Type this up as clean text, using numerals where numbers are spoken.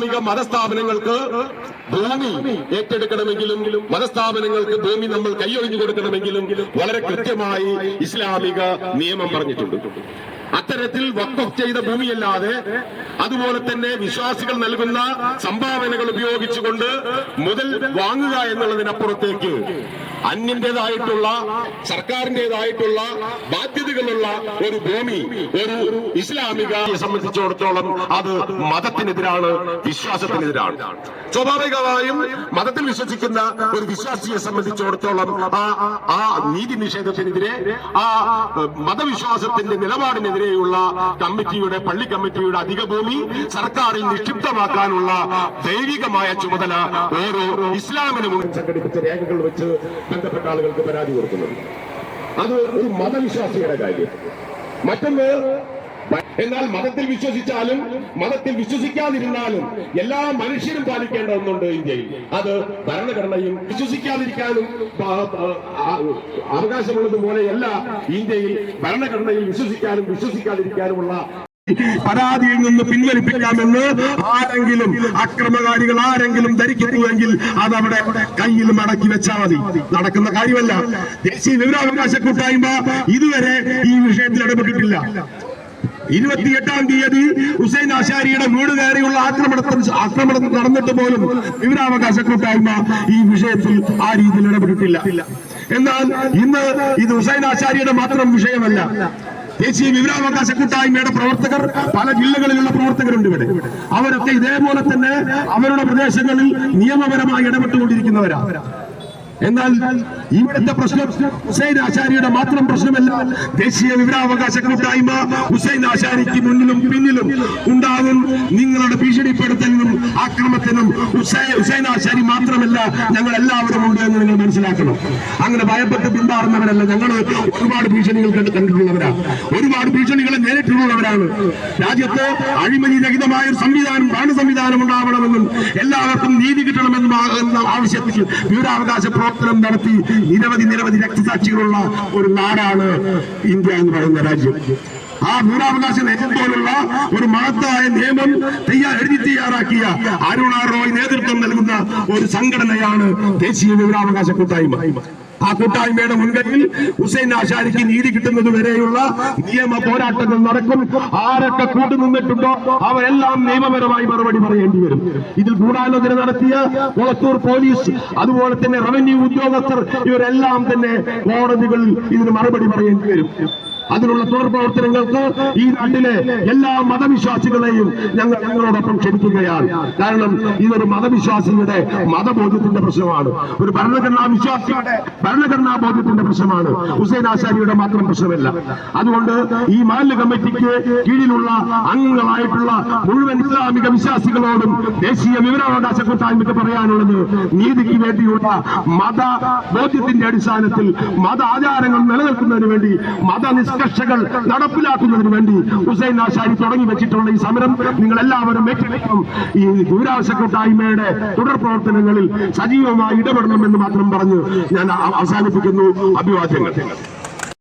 ഇസ്ലാമിക മതസ്ഥാപനങ്ങൾക്ക് ഭൂമി ഏറ്റെടുക്കണമെങ്കിലും മതസ്ഥാപനങ്ങൾക്ക് ഭൂമി നമ്മൾ കൈയൊഴിഞ്ഞു കൊടുക്കണമെങ്കിലും വളരെ കൃത്യമായി ഇസ്ലാമിക നിയമം പറഞ്ഞിട്ടുണ്ട്. അത്തരത്തിൽ വഖഫ് ചെയ്ത ഭൂമിയല്ലാതെ അതുപോലെ തന്നെ വിശ്വാസികൾ നൽകുന്ന സംഭാവനകൾ ഉപയോഗിച്ചുകൊണ്ട് മുതൽ വാങ്ങുക എന്നുള്ളതിനപ്പുറത്തേക്ക് അന്യന്റേതായിട്ടുള്ള സർക്കാരിന്റേതായിട്ടുള്ള ബാധ്യതകളുള്ള ഒരു ഭൂമി ഒരു ഇസ്ലാമികയെ സംബന്ധിച്ചിടത്തോളം അത് മതത്തിനെതിരാണ്, വിശ്വാസത്തിനെതിരാണ്. സ്വാഭാവികമായും മതത്തിൽ വിശ്വസിക്കുന്ന ഒരു വിശ്വാസിയെ സംബന്ധിച്ചിടത്തോളം ആ നീതി നിഷേധത്തിനെതിരെ ആ മതവിശ്വാസത്തിന്റെ നിലപാടിനെതിരെയുള്ള കമ്മിറ്റിയുടെ പള്ളി കമ്മിറ്റിയുടെ അധിക ഭൂമി സർക്കാരിൽ നിക്ഷിപ്തമാക്കാനുള്ള ദൈവികമായ ചുമതല ഓരോ ഇസ്ലാമിനും സംഘടിപ്പിച്ച രേഖകൾ വെച്ച് ബന്ധപ്പെട്ട ആളുകൾക്ക് പരാതി കൊടുക്കുന്നത്. അത് ഒരു മതവിശ്വാസിയുടെ കാര്യം. മറ്റൊന്ന്, എന്നാൽ മതത്തിൽ വിശ്വസിച്ചാലും മതത്തിൽ വിശ്വസിക്കാതിരുന്നാലും എല്ലാ മനുഷ്യരും പാലിക്കേണ്ട ഒന്നുണ്ട് ഇന്ത്യയിൽ. അത് ഭരണഘടനയും വിശ്വസിക്കാതിരിക്കാനും അവകാശമുള്ളതുപോലെയല്ല ഇന്ത്യയിൽ ഭരണഘടനയിൽ വിശ്വസിക്കാനും വിശ്വസിക്കാതിരിക്കാനുമുള്ള പരാതിയിൽ നിന്ന് പിൻവലിപ്പിക്കാമെന്ന് ആരെങ്കിലും അക്രമകാരികൾ ആരെങ്കിലും ധരിക്കുന്നുവെങ്കിൽ അതവിടെ കയ്യിൽ മടക്കി വെച്ചാൽ മതി. നടക്കുന്ന കാര്യമല്ല. ദേശീയ വിവരാവകാശ കൂട്ടായ്മ ഇതുവരെ ഈ വിഷയത്തിൽ ഇടപെട്ടിട്ടില്ല. 28-ാം തീയതി ഹുസൈൻ ആശാരിയുടെ വീട് കയറിയുള്ള ആക്രമണം നടന്നിട്ട് പോലും വിവരാവകാശ കൂട്ടായ്മ ഈ വിഷയത്തിൽ ആ രീതിയിൽ ഇടപെട്ടിട്ടില്ല. എന്നാൽ ഇന്ന് ഇത് ഹുസൈൻ ആശാരിയുടെ മാത്രം വിഷയമല്ല. ദേശീയ വിവരാവകാശ കൂട്ടായ്മയുടെ പ്രവർത്തകർ പല ജില്ലകളിലുള്ള പ്രവർത്തകരുണ്ട് ഇവിടെ. അവരൊക്കെ ഇതേപോലെ തന്നെ അവരുടെ പ്രദേശങ്ങളിൽ നിയമപരമായി ഇടപെട്ടുകൊണ്ടിരിക്കുന്നവരാണ്. എന്നാൽ ഇവിടുത്തെ പ്രശ്നം ഹുസൈൻ ആശാരിയുടെ മാത്രം പ്രശ്നമല്ല. ദേശീയ വിവരാവകാശ കൂട്ടായ്മ ഹുസൈൻ ആശാരിക്ക് മുന്നിലും പിന്നിലും ഉണ്ടാകും. നിങ്ങളുടെ ഭീഷണിപ്പെടുത്തലിനും ആക്രമത്തിനും ഹുസൈൻ ആശാരി മാത്രമല്ല, ഞങ്ങൾ എല്ലാവരും ഉണ്ട് എന്ന് നിങ്ങൾ മനസ്സിലാക്കണം. അങ്ങനെ ഭയപ്പെട്ട് പിന്മാറുന്നവരല്ല. ഞങ്ങൾ ഒരുപാട് ഭീഷണികൾ കണ്ടിട്ടുള്ളവരാണ്, ഒരുപാട് ഭീഷണികളെ നേരിട്ടുള്ളവരാണ്. രാജ്യത്ത് അഴിമതി രഹിതമായ ഒരു സംവിധാനം, ഭരണ സംവിധാനം ഉണ്ടാവണമെന്നും എല്ലാവർക്കും നീതി കിട്ടണമെന്നും ആവശ്യത്തിൽ വിവരാവകാശ പ്രവർത്തനം നടത്തി നിരവധി രക്തസാക്ഷികളുള്ള ഒരു നാടാണ് ഇന്ത്യ എന്ന് പറയുന്ന രാജ്യം. ആ വിവരാവകാശ നിയമം പോലുള്ള ഒരു മഹത്തായ നിയമം എഴുതി തയ്യാറാക്കിയ അരുണ റോയ് നേതൃത്വം നൽകുന്ന ഒരു സംഘടനയാണ് ദേശീയ വിവരാവകാശ കൂട്ടായ്മ. ആ കൂട്ടായ്മയുടെ മുൻകൈയിൽ ഹുസൈൻ ആശാരിക്ക് നീതി കിട്ടുന്നത് വരെയുള്ള നിയമ പോരാട്ടങ്ങൾ നടക്കും. ആരൊക്കെ കൂട്ടുനിന്നിട്ടുണ്ടോ അവരെല്ലാം നിയമപരമായി മറുപടി പറയേണ്ടി വരും. ഇതിൽ ഗൂഢാലോചന നടത്തിയ കൊളത്തൂർ പോലീസ്, അതുപോലെ തന്നെ റവന്യൂ ഉദ്യോഗസ്ഥർ, ഇവരെല്ലാം തന്നെ കോടതികളിൽ ഇതിന് മറുപടി പറയേണ്ടി വരും. അതിനുള്ള തുടർ പ്രവർത്തനങ്ങൾക്ക് ഈ നാട്ടിലെ എല്ലാ മതവിശ്വാസികളെയും ഞങ്ങളോടൊപ്പം ക്ഷണിക്കുകയാണ്. കാരണം ഇതൊരു മതവിശ്വാസിയുടെ മതബോധ്യത്തിന്റെ പ്രശ്നമാണ്, ഒരു ഭരണഘടനാ വിശ്വാസിയുടെ ഭരണഘടനാ ബോധ്യത്തിന്റെ പ്രശ്നമാണ്, ഹുസൈൻ ആശാരിയുടെ മാത്രം പ്രശ്നമല്ല. അതുകൊണ്ട് ഈ മാലിന്യ കമ്മിറ്റിക്ക് കീഴിലുള്ള അംഗങ്ങളായിട്ടുള്ള മുഴുവൻ ഇസ്ലാമിക വിശ്വാസികളോടും ദേശീയ വിവരാവകാശ കൂട്ടായ്മയ്ക്ക് പറയാനുള്ളത്, നീതിക്ക് വേണ്ടിയുള്ള മതബോധ്യത്തിന്റെ അടിസ്ഥാനത്തിൽ മത ആചാരങ്ങൾ നിലനിൽക്കുന്നതിന് വേണ്ടി നിഷ്കർഷകൾ നടപ്പിലാക്കുന്നതിന് വേണ്ടി ഹുസൈൻ ആശാരി തുടങ്ങി വെച്ചിട്ടുള്ള ഈ സമരം നിങ്ങൾ എല്ലാവരും ഏറ്റെടുക്കണം. ഈ വിവരാവകാശ കൂട്ടായ്മയുടെ തുടർ പ്രവർത്തനങ്ങളിൽ സജീവമായി ഇടപെടണമെന്ന് മാത്രം പറഞ്ഞ് ഞാൻ അവസാനിപ്പിക്കുന്നു. അഭിവാദ്യങ്ങൾ.